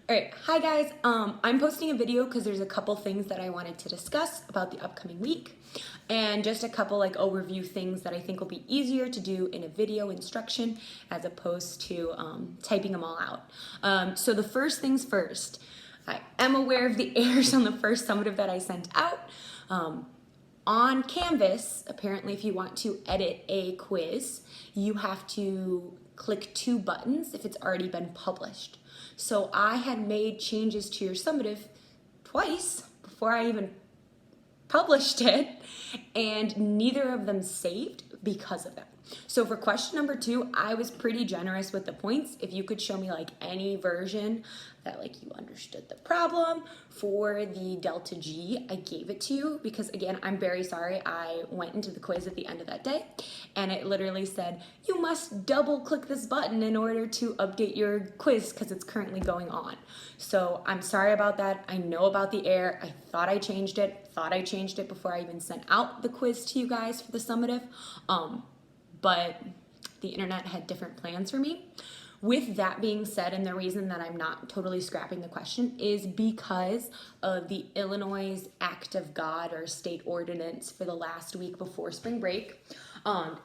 All right, hi guys. I'm posting a video because there's a couple things that I wanted to discuss about the upcoming week, and just a couple like overview things that I think will be easier to do in a video instruction as opposed to typing them all out. So the first things first, I am aware of the errors on the first summative that I sent out. On Canvas, apparently if you want to edit a quiz, you have to click two buttons if it's already been published. So I had made changes to your summative twice before I even published it, and neither of them saved because of that. So for question number 2, I was pretty generous with the points. If you could show me like any version that like you understood the problem for the delta G, I gave it to you because again, I'm very sorry. I went into the quiz at the end of that day and it literally said, you must double click this button in order to update your quiz because it's currently going on. So I'm sorry about that. I know about the error. I thought I changed it before I even sent out the quiz to you guys for the summative. But the internet had different plans for me. With that being said, and the reason that I'm not totally scrapping the question is because of the Illinois Act of God or state ordinance for the last week before spring break.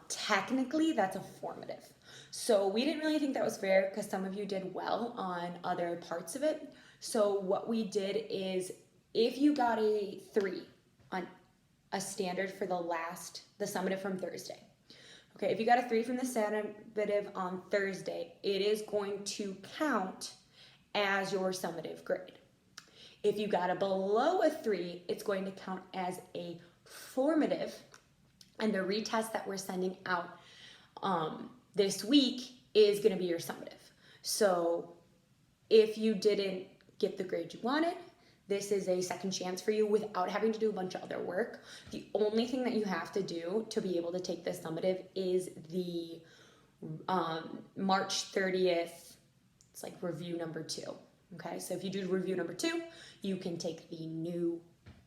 Technically, that's a formative. So we didn't really think that was fair because some of you did well on other parts of it. So what we did is if you got a 3 on a standard for the summative from Thursday, okay, if you got a 3 from the summative on Thursday, it is going to count as your summative grade. If you got a below a 3, it's going to count as a formative, and the retest that we're sending out this week is going to be your summative. So if you didn't get the grade you wanted, this is a second chance for you without having to do a bunch of other work. The only thing that you have to do to be able to take this summative is the March 30th, it's like review number 2. Okay, so if you do review number 2, you can take the new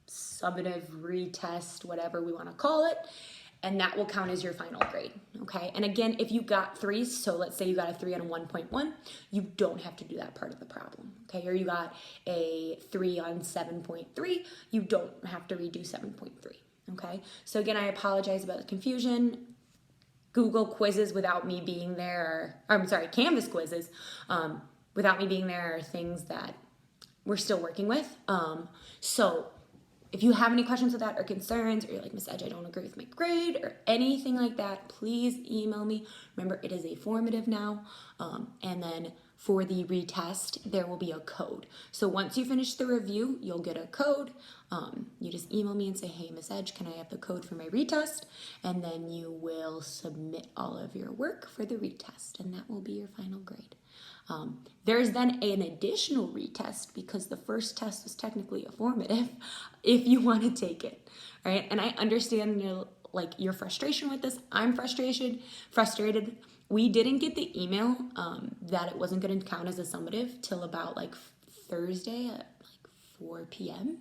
summative retest, whatever we want to call it, and that will count as your final grade, okay? And again, if you got 3s, so let's say you got a 3 on a 1.1, you don't have to do that part of the problem, okay? Or you got a 3 on 7.3, you don't have to redo 7.3, okay? So again, I apologize about the confusion. Google quizzes without me being there, Canvas quizzes without me being there are things that we're still working with. So if you have any questions with that or concerns, or you're like, Miss Edge, I don't agree with my grade or anything like that, please email me. Remember, it is a formative now. And then for the retest, there will be a code. So once you finish the review, you'll get a code. You just email me and say, hey, Miss Edge, can I have the code for my retest? And then you will submit all of your work for the retest, and that will be your final grade. There's then an additional retest because the first test was technically a formative if you want to take it, right? And I understand your frustration with this. I'm frustrated. We didn't get the email that it wasn't going to count as a summative till about like Thursday at 4 p.m.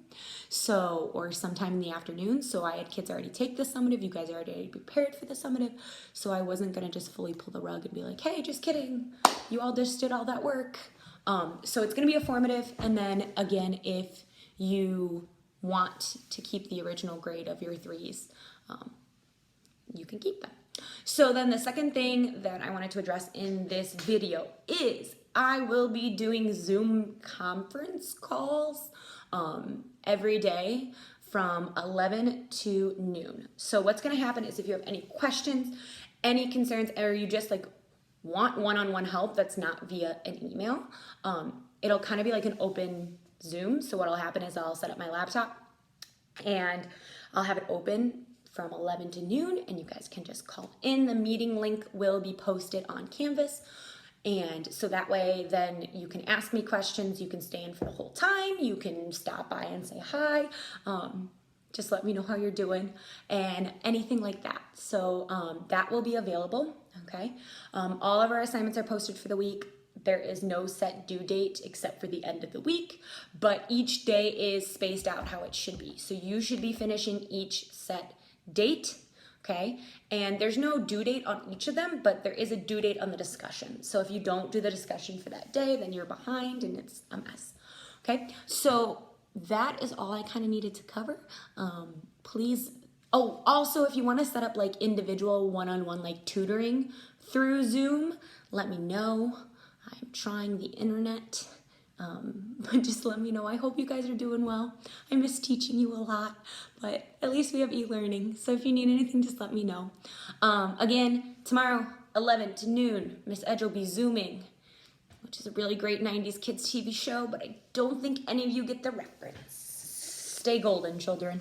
So, or sometime in the afternoon. So I had kids already take the summative. You guys are already prepared for the summative. So I wasn't going to just fully pull the rug and be like, hey, just kidding. You all just did all that work. So it's going to be a formative. And then again, if you want to keep the original grade of your 3s, you can keep them. So then the second thing that I wanted to address in this video is I will be doing Zoom conference calls every day from 11 to noon. So what's going to happen is if you have any questions, any concerns, or you just like want one-on-one help that's not via an email, it'll kind of be like an open Zoom. So what'll happen is I'll set up my laptop and I'll have it open from 11 to noon, and you guys can just call in. The meeting link will be posted on Canvas. And so that way, then you can ask me questions. You can stay in for the whole time. You can stop by and say hi. Just let me know how you're doing and anything like that. So that will be available, okay? All of our assignments are posted for the week. There is no set due date except for the end of the week, but each day is spaced out how it should be. So you should be finishing each set date, okay? And there's no due date on each of them, but there is a due date on the discussion. So if you don't do the discussion for that day, then you're behind and it's a mess, okay? So that is all I kind of needed to cover. Please, oh, also if you want to set up like individual one-on-one like tutoring through Zoom, let me know. I'm trying the internet. But just let me know. I hope you guys are doing well. I miss teaching you a lot, but at least we have e-learning. So if you need anything, just let me know. Again, tomorrow, 11 to noon, Miss Edge will be Zooming, which is a really great 90s kids TV show, but I don't think any of you get the reference. Stay golden, children.